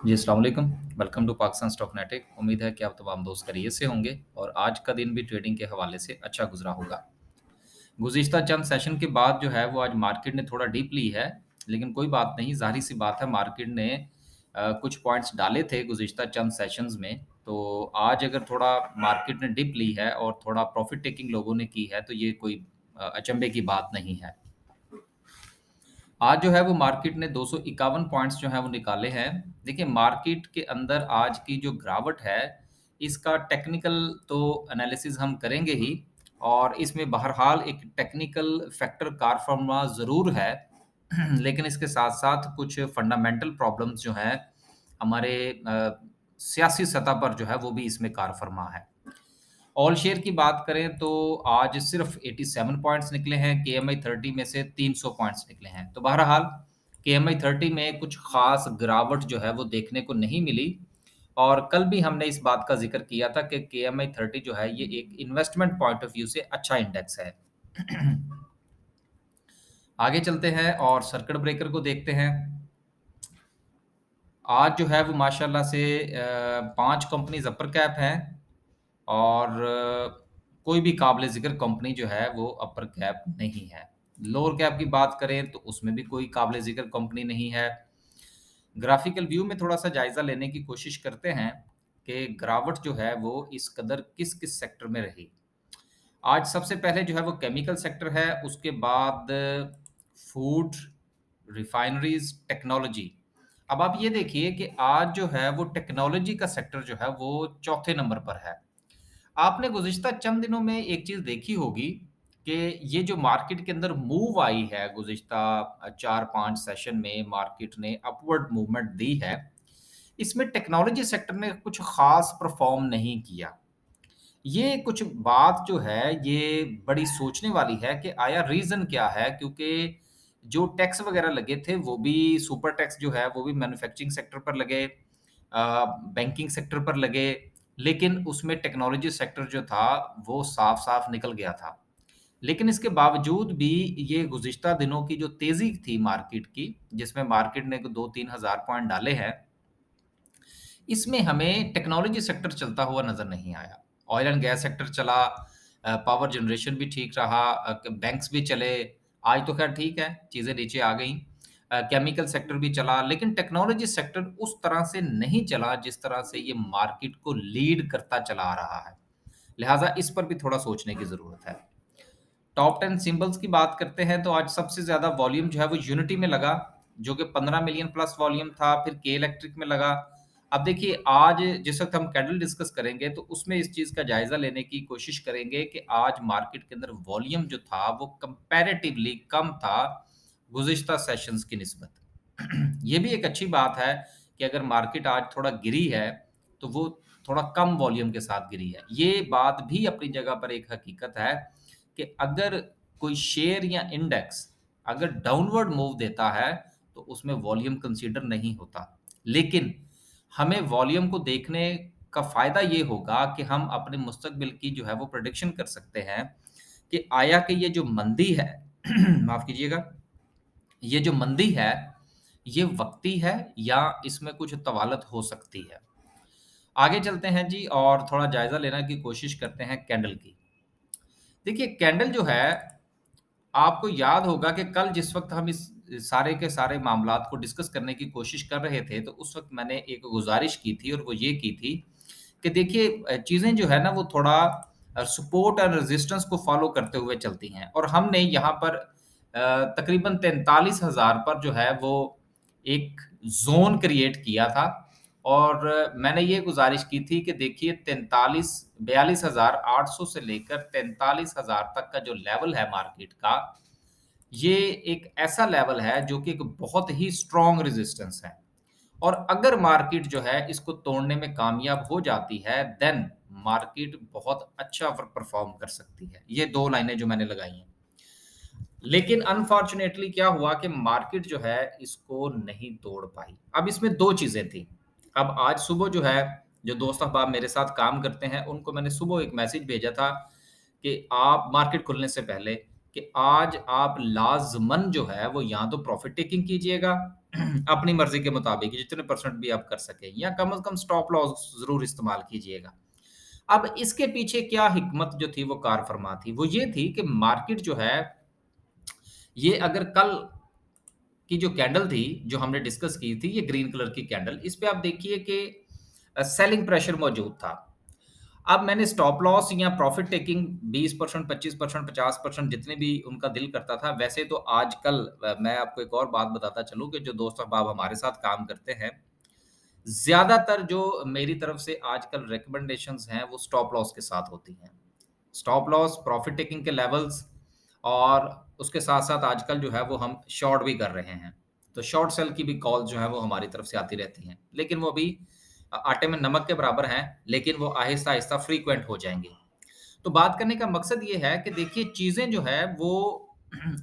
जी, अस्सलाम वालेकुम। Welcome to Pakistan stock नेटिक। उम्मीद है कि आप तमाम दोस्त खैरियत से होंगे और आज का दिन भी ट्रेडिंग के हवाले से अच्छा गुज़रा होगा। गुज़िश्ता चंद सेशन के बाद जो है वो आज मार्केट ने थोड़ा डीप ली है, लेकिन कोई बात नहीं, ज़ाहिर-सी बात है मार्केट ने कुछ पॉइंट्स डाले थे गुज़िश्ता चंद सेशंस में, तो आज अगर थोड़ा मार्केट ने डिप ली है और थोड़ा प्रॉफ़िट टेकिंग लोगों ने की है, तो ये कोई अचंभे की बात नहीं है। आज जो है वो मार्केट ने 251 पॉइंट्स जो हैं वो निकाले हैं। देखिए मार्केट के अंदर आज की जो गिरावट है, इसका टेक्निकल तो एनालिसिस हम करेंगे ही और इसमें बहरहाल एक टेक्निकल फैक्टर कार-फर्मा ज़रूर है। लेकिन इसके साथ-साथ कुछ फंडामेंटल प्रॉब्लम्स जो हैं, हमारे सियासी सतह पर जो है वो भी इसमें कार-फर्मा है। ऑल शेयर की बात करें तो आज सिर्फ 87 पॉइंट्स निकले हैं, केएमआई 30 में से 300 पॉइंट्स निकले हैं। तो बहरहाल केएमआई 30 में कुछ खास गिरावट जो है वो देखने को नहीं मिली और कल भी हमने इस बात का ज़िक्र किया था कि केएमआई 30 जो है ये एक इन्वेस्टमेंट पॉइंट ऑफ व्यू से अच्छा इंडेक्स है। आगे चलते हैं और सर्किट ब्रेकर को देखते हैं। आज जो है वो माशाल्लाह से 5 कंपनीज़ अपर कैप हैं और कोई भी काबिल ज़िक्र कंपनी जो है वो अपर कैप नहीं है। लोअर कैप की बात करें तो उसमें भी कोई काबिल ज़िक्र कंपनी नहीं है। ग्राफ़िकल व्यू में थोड़ा-सा जायज़ा लेने की कोशिश करते हैं कि गिरावट जो है वो इस कदर किस-किस सेक्टर में रही। आज सबसे पहले जो है वो केमिकल सेक्टर है, उसके बाद फूड, रिफाइनरीज़, टेक्नोलॉजी। अब आप ये देखिए कि आज जो है वो टेक्नोलॉजी का सेक्टर जो है वो चौथे नंबर पर है। आपने गुज़िश्ता चंद दिनों में एक चीज़ देखी होगी कि ये जो मार्केट के अंदर मूव आई है गुज़िश्ता 4-5 सेशन में मार्केट ने अपवर्ड मूवमेंट दी है, इसमें टेक्नोलॉजी सेक्टर ने कुछ ख़ास परफ़ॉर्म नहीं किया। ये कुछ बात जो है ये बड़ी सोचने वाली है कि आया रीज़न क्या है? क्योंकि जो टैक्स वग़ैरह लगे थे वो भी सुपर टैक्स जो है वो भी मैन्युफैक्चरिंग सेक्टर पर लगे, बैंकिंग सेक्टर पर लगे, लेकिन उसमें टेक्नोलॉजी सेक्टर जो था वो साफ-साफ निकल गया था। लेकिन इसके बावजूद भी ये गुज़िश्ता दिनों की जो तेज़ी थी मार्केट की, जिसमें मार्केट ने 2-3 हज़ार पॉइंट डाले हैं, इसमें हमें टेक्नोलॉजी सेक्टर चलता हुआ नज़र नहीं आया। ऑयल एंड गैस सेक्टर चला, पावर जनरेशन भी ठीक रहा, बैंक्स भी चले, आज तो ख़ैर ठीक है, चीज़ें नीचे आ गईं। केमिकल सेक्टर भी चला, लेकिन टेक्नोलॉजी सेक्टर उस तरह से नहीं चला, जिस तरह से ये मार्केट को लीड करता चला आ रहा है। लिहाज़ा इस पर भी थोड़ा सोचने की ज़रूरत है। टॉप 10 सिंबल्स की बात करते हैं, तो आज सबसे ज़्यादा वॉल्यूम जो है वो यूनिटी में लगा, जो कि 15 मिलियन प्लस वॉल्यूम था, फिर के इलेक्ट्रिक में लगा। अब देखिए आज जिस वक़्त हम कैंडल डिस्कस करेंगे, तो उसमें इस चीज़ का जायज़ा लेने की कोशिश करेंगे कि आज मार्केट के अंदर वॉल्यूम जो था, वो कंपैरेटिवली कम था, गुज़िश्ता सेशंस की निस्बत। ये भी एक अच्छी बात है कि अगर मार्केट आज थोड़ा गिरी है, तो वो थोड़ा कम वॉल्यूम के साथ गिरी है। ये बात भी अपनी जगह पर एक हकीकत है कि अगर कोई शेयर या इंडेक्स अगर डाउनवर्ड मूव देता है, तो उसमें वॉल्यूम कंसीडर नहीं होता। लेकिन हमें वॉल्यूम को देखने का फ़ायदा ये होगा कि हम अपने मुस्तकबिल की जो है वो प्रेडिक्शन कर सकते हैं कि आया कि ये जो मंदी है माफ़ कीजिएगा, ये जो मंदी है, ये वक़्ती है या इसमें कुछ तवालत हो सकती है। आगे चलते हैं जी और थोड़ा जायज़ा लेने की कोशिश करते हैं कैंडल की। देखिए कैंडल जो है, आपको याद होगा कि कल जिस वक़्त हम इस सारे के सारे मामलात को डिस्कस करने की कोशिश कर रहे थे, तो उस वक़्त मैंने एक गुज़ारिश की थी और वो ये की थी कि देखिए चीज़ें जो है ना वो थोड़ा सपोर्ट और रेज़िस्टेंस को फ़ॉलो करते हुए चलती हैं और हमने यहाँ पर तकरीबन 43,000 पर जो है वो एक ज़ोन क्रिएट किया था और मैंने ये गुज़ारिश की थी कि देखिए 42,800 से लेकर 43,000 तक का जो लेवल है मार्केट का, ये एक ऐसा लेवल है जो कि एक बहुत ही स्ट्रॉन्ग रेज़िस्टेंस है। और अगर मार्केट जो है इसको तोड़ने में कामयाब हो जाती है, देन मार्केट बहुत अच्छा परफ़ॉर्म कर सकती है। ये 2 लाइनें जो मैंने लगाई हैं। लेकिन अनफॉर्च्यूनेटली क्या हुआ कि मार्केट जो है इसको नहीं तोड़ पाई। अब इसमें 2 चीज़ें थी। अब आज सुबह जो है, जो दोस्त अहबाब मेरे साथ काम करते हैं, उनको मैंने सुबह एक मैसेज भेजा था कि आप मार्केट खुलने से पहले कि आज आप लाज़मन जो है वो या तो प्रॉफ़िट टेकिंग कीजिएगा अपनी मर्ज़ी के मुताबिक जितने परसेंट भी आप कर सकें या कम से कम स्टॉप लॉस ज़रूर इस्तेमाल कीजिएगा। अब इसके पीछे क्या हिकमत जो थी वो कार फरमा थी, वो ये थी कि मार्केट जो है, ये अगर कल की जो कैंडल थी, जो हमने डिस्कस की थी, ये ग्रीन कलर की कैंडल, इस पे आप देखिए कि सेलिंग प्रेशर मौजूद था। अब मैंने स्टॉप लॉस या प्रॉफिट टेकिंग 20%, 25%, 50% जितने भी उनका दिल करता था, वैसे तो आजकल मैं आपको एक और बात बताता चलूँ कि जो दोस्त अहबाब हमारे साथ काम करते हैं, ज़्यादातर जो मेरी तरफ से आजकल रिकमेंडेशंस हैं, वो स्टॉप लॉस के साथ होती हैं। स्टॉप लॉस, प्रॉफिट टेकिंग के लेवल्स और उसके साथ-साथ आजकल जो है वो हम शॉर्ट भी कर रहे हैं। तो शॉर्ट सेल की भी कॉल्स जो हैं वो हमारी तरफ से आती रहती हैं। लेकिन वो अभी आटे में नमक के बराबर हैं, लेकिन वो आहिस्ता-आहिस्ता फ्रीक्वेंट हो जाएँगी। तो बात करने का मकसद ये है कि देखिए चीज़ें जो है वो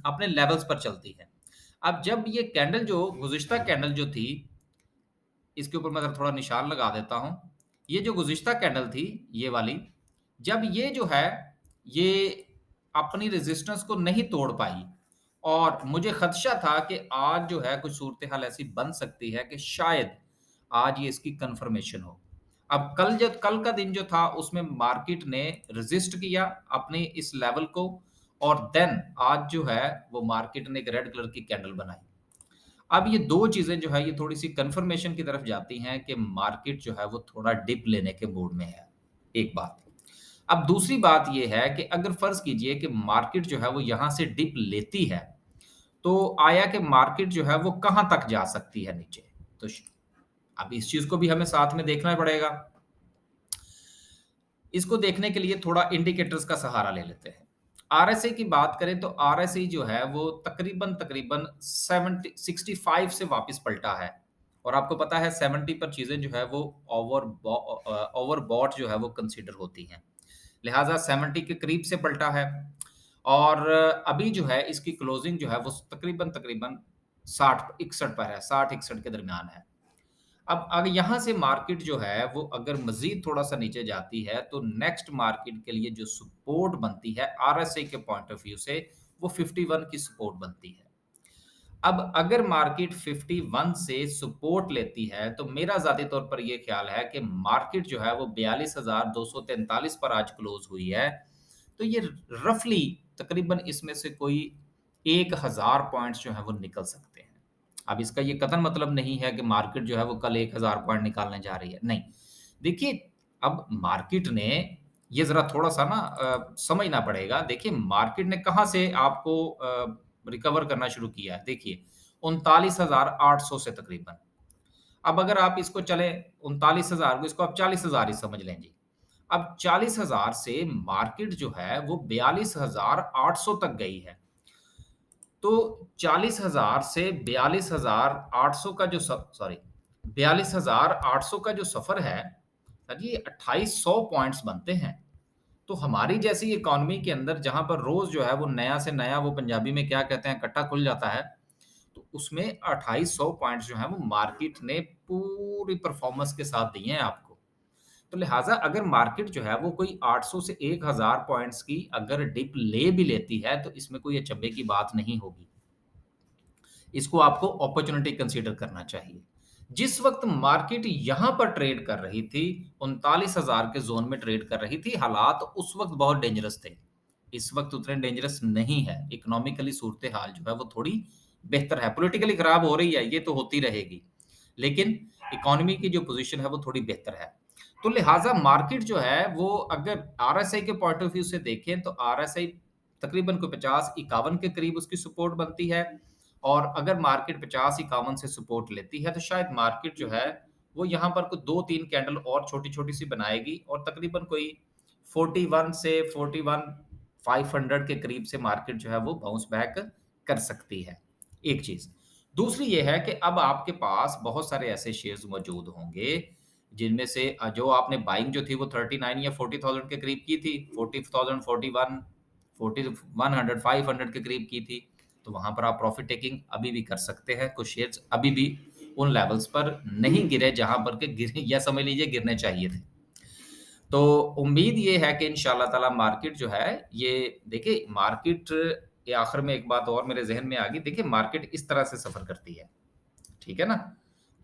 अपने लेवल्स पर चलती हैं। अब जब ये कैंडल जो गुज़िश्ता कैंडल जो थी, इसके ऊपर मैं अगर थोड़ा निशान लगा देता हूँ। ये जो गुज़िश्ता कैंडल थी, ये वाली, जब ये जो है, ये अपनी रेज़िस्टेंस को नहीं तोड़ पाई और मुझे ख़दशा था कि आज जो है कुछ सूरत-ए-हाल ऐसी बन सकती है कि शायद आज ये इसकी कन्फर्मेशन हो। अब कल का दिन जो था उसमें मार्केट ने रेज़िस्ट किया अपने इस लेवल को और देन आज जो है वो मार्केट ने एक रेड कलर की कैंडल बनाई। अब ये 2 चीज़ें जो है ये थोड़ी-सी कन्फर्मेशन की तरफ जाती हैं कि मार्केट जो है वो थोड़ा डिप लेने के मूड में है, एक बात। अब दूसरी बात ये है कि अगर फ़र्ज़ कीजिए कि मार्केट जो है वो यहाँ से डिप लेती है, तो आया कि मार्केट जो है वो कहाँ तक जा सकती है नीचे? तो श अब इस चीज़ को भी हमें साथ में देखना पड़ेगा। इसको देखने के लिए थोड़ा इंडिकेटर्स का सहारा ले लेते हैं। आरएसआई की बात करें तो आरएसआई जो है वो तकरीबन 65 से वापस पलटा है और आपको पता है 70 पर चीज़ें जो है वो ओवरबॉट जो है वो कंसीडर होती हैं। लिहाज़ा 70 के करीब से पलटा है और अभी जो है इसकी क्लोजिंग जो है वो तकरीबन 60-61 पर है, 60-61 के दरमियान है। अब अगर यहाँ से मार्केट जो है वो अगर मज़ीद थोड़ा-सा नीचे जाती है, तो नेक्स्ट मार्केट के लिए जो सपोर्ट बनती है आरएसआई के पॉइंट ऑफ व्यू से, वो 51 की सपोर्ट बनती है। अब अगर मार्केट 51 से सपोर्ट लेती है, तो मेरा ज़ाती तौर पर ये ख़्याल है कि मार्केट जो है वो 42,243 पर आज क्लोज़ हुई है। तो ये रफ़ली तकरीबन इसमें से कोई 1000 पॉइंट्स जो हैं वो निकल सकते हैं। अब इसका ये कतई मतलब नहीं है कि मार्केट जो है वो कल 1000 पॉइंट निकालने जा रही है, नहीं। देखिए, अब मार्केट ने ये ज़रा थोड़ा-सा ना समझना पड़ेगा। देखिए मार्केट ने कहाँ से आपको रिकवर करना शुरू किया है। देखिए 39,800 से तकरीबन। अब अगर आप इसको चलें 39,000 को इसको आप 40,000 ही समझ लें जी। अब 40,000 से मार्केट जो है वो 42,800 तक गई है। तो 40,000 से 42,800 का जो स सॉरी 42,800 का जो सफ़र है, सर जी 2800 पॉइंट्स बनते हैं। तो हमारी जैसी इकोनॉमी के अंदर जहाँ पर रोज़ जो है वो नया से नया वो पंजाबी में क्या कहते हैं कट्टा खुल जाता है, तो उसमें 2800 पॉइंट्स जो हैं वो मार्केट ने पूरी परफ़ॉर्मेंस के साथ दिए हैं आपको। तो लिहाज़ा अगर मार्केट जो है वो कोई 800 से 1000 पॉइंट्स की अगर डिप ले भी लेती है, तो इसमें कोई अचंभे की बात नहीं होगी। इसको आपको अपॉर्च्युनिटी कंसीडर करना चाहिए। जिस वक़्त मार्केट यहाँ पर ट्रेड कर रही थी, 39,000 के ज़ोन में ट्रेड कर रही थी, हालात उस वक़्त बहुत डेंजरस थे। इस वक़्त उतने डेंजरस नहीं है। इकोनॉमिकली सूरत-ए-हाल जो है वो थोड़ी बेहतर है। पॉलिटिकली खराब हो रही है, ये तो होती रहेगी। लेकिन इकोनॉमी की जो पोज़ीशन है वो थोड़ी बेहतर है। तो लिहाज़ा मार्केट जो है वो अगर आरएसआई के पॉइंट ऑफ व्यू से देखें तो आरएसआई तकरीबन कोई 50-51 के करीब उसकी सपोर्ट बनती है। और अगर मार्केट 50-51 से सपोर्ट लेती है, तो शायद मार्केट जो है, वो यहाँ पर कुछ 2-3 कैंडल और छोटी-छोटी सी बनाएगी और तकरीबन कोई 41 से 41,500 के करीब से मार्केट जो है वो बाउंस बैक कर सकती है, एक चीज़। दूसरी ये है कि अब आपके पास बहुत सारे ऐसे शेयर्स मौजूद होंगे, जिनमें से जो आपने बाइंग जो थी वो 39 या 40,000 के करीब की थी, 40,000, 41, 40, 100, 500 के करीब की थी। तो वहाँ पर आप प्रॉफ़िट टेकिंग अभी भी कर सकते हैं। कुछ शेयर्स अभी भी उन लेवल्स पर नहीं गिरे जहाँ पर के गिरे या समझ लीजिए गिरने चाहिए थे। तो उम्मीद ये है कि इंशाअल्लाह ताला मार्केट जो है ये देखिए मार्केट के आखिर में एक बात और मेरे ज़हन में आ गई। देखिए मार्केट इस तरह से सफ़र करती है, ठीक ठीक है ना?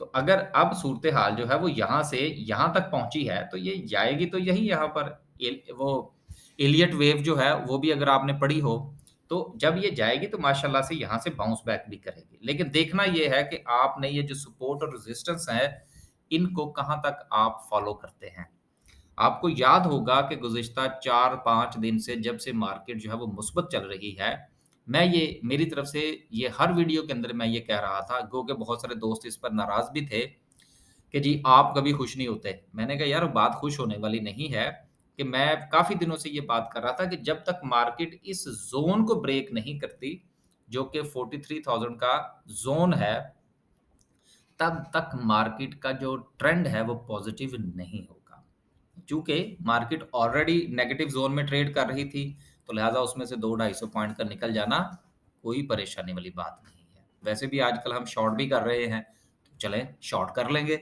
तो अगर अब सूरत-ए-हाल जो है वो यहाँ से यहाँ तक पहुँची है, तो ये जाएगी तो यही यहाँ पर। वो एलियट वेव जो है, वो भी अगर आपने पढ़ी हो, तो जब ये जाएगी तो माशाल्लाह से यहाँ से बाउंस बैक भी करेगी। लेकिन देखना ये है कि आपने ये जो सपोर्ट और रेजिस्टेंस है, इनको कहाँ तक आप फॉलो करते हैं। आपको याद होगा कि गुज़िश्ता 4-5 दिन से जब से मार्केट जो है वो मुस्बत चल रही है, मैं ये मेरी तरफ से ये हर वीडियो के अंदर मैं ये कह रहा था, क्योंकि बहुत सारे दोस्त इस पर नाराज़ भी थे कि जी आप कभी खुश नहीं होते। मैंने कहा यार बात खुश होने वाली नहीं है कि मैं काफ़ी दिनों से ये बात कर रहा था कि जब तक मार्केट इस ज़ोन को ब्रेक नहीं करती, जो कि 43,000 का ज़ोन है, तब तक मार्केट का जो ट्रेंड है वो पॉज़िटिव नहीं होगा। चूँकि मार्केट ऑलरेडी नेगेटिव ज़ोन में ट्रेड कर रही थी, तो लिहाज़ा उसमें से 2-250 पॉइंट का निकल जाना कोई परेशानी वाली बात नहीं है। वैसे भी आजकल हम शॉर्ट भी कर रहे हैं, तो चलें शॉर्ट कर लेंगे।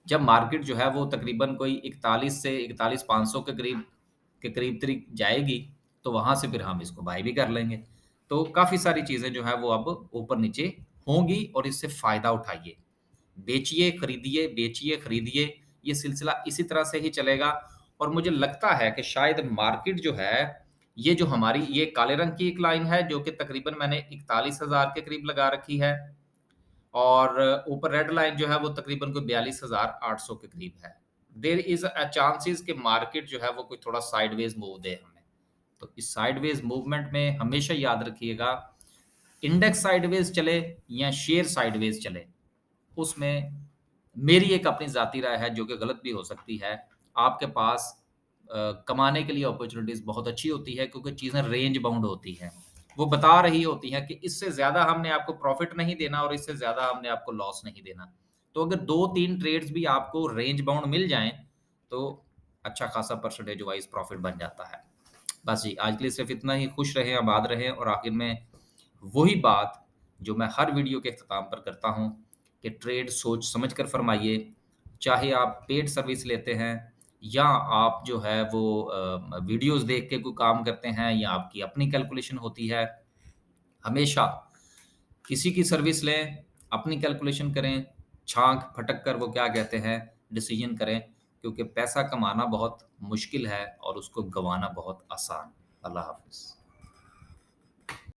जब मार्केट जो है वो तकरीबन कोई 41 से 41,500 के करीब-तरीब जाएगी, तो वहाँ से फिर हम इसको बाय भी कर लेंगे। तो काफ़ी सारी चीज़ें जो हैं वो अब ऊपर-नीचे होंगी और इससे फ़ायदा उठाइए। बेचिए, खरीदिए, ये सिलसिला इसी तरह से ही चलेगा और मुझे लगता है कि शायद मार्केट जो है, ये जो हमारी ये काले रंग की एक लाइन है जो कि तकरीबन मैंने 41,000 के करीब लगा रखी है और ऊपर रेड लाइन जो है वो तकरीबन कोई 42,800 के करीब है। देयर इज़ अ चांसेस कि मार्केट जो है वो कोई थोड़ा साइडवेज़ मूव दे हमें। तो इस साइडवेज़ मूवमेंट में हमेशा याद रखिएगा, इंडेक्स साइडवेज़ चले या शेयर साइडवेज़ चले, उसमें मेरी एक अपनी ज़ाती राय है जो कि गलत भी हो सकती है। आपके पास कमाने के लिए अपॉर्च्युनिटीज़ बहुत अच्छी होती है क्योंकि चीज़ें रेंज बाउंड होती हैं। वो बता रही होती हैं कि इससे ज़्यादा हमने आपको प्रॉफ़िट नहीं देना और इससे ज़्यादा हमने आपको लॉस नहीं देना। तो अगर 2-3 ट्रेड्स भी आपको रेंज बाउंड मिल जाएँ, तो अच्छा खासा परसेंटेज वाइज़ प्रॉफ़िट बन जाता है। बस जी, आज के लिए सिर्फ़ इतना ही। खुश रहें, आबाद रहें और आखिर में वही बात जो मैं हर वीडियो के इख्तिताम पर करता हूँ कि ट्रेड सोच समझ कर फरमाइए। चाहे आप पेड सर्विस लेते हैं या आप जो है वो वीडियोज़ देख के कोई काम करते हैं या आपकी अपनी कैलकुलेशन होती है। हमेशा किसी की सर्विस लें, अपनी कैलकुलेशन करें, छाँक फटक कर वो क्या कहते हैं डिसीज़न करें क्योंकि पैसा कमाना बहुत मुश्किल है और उसको गँवाना बहुत आसान। अल्लाह हाफ़िज़।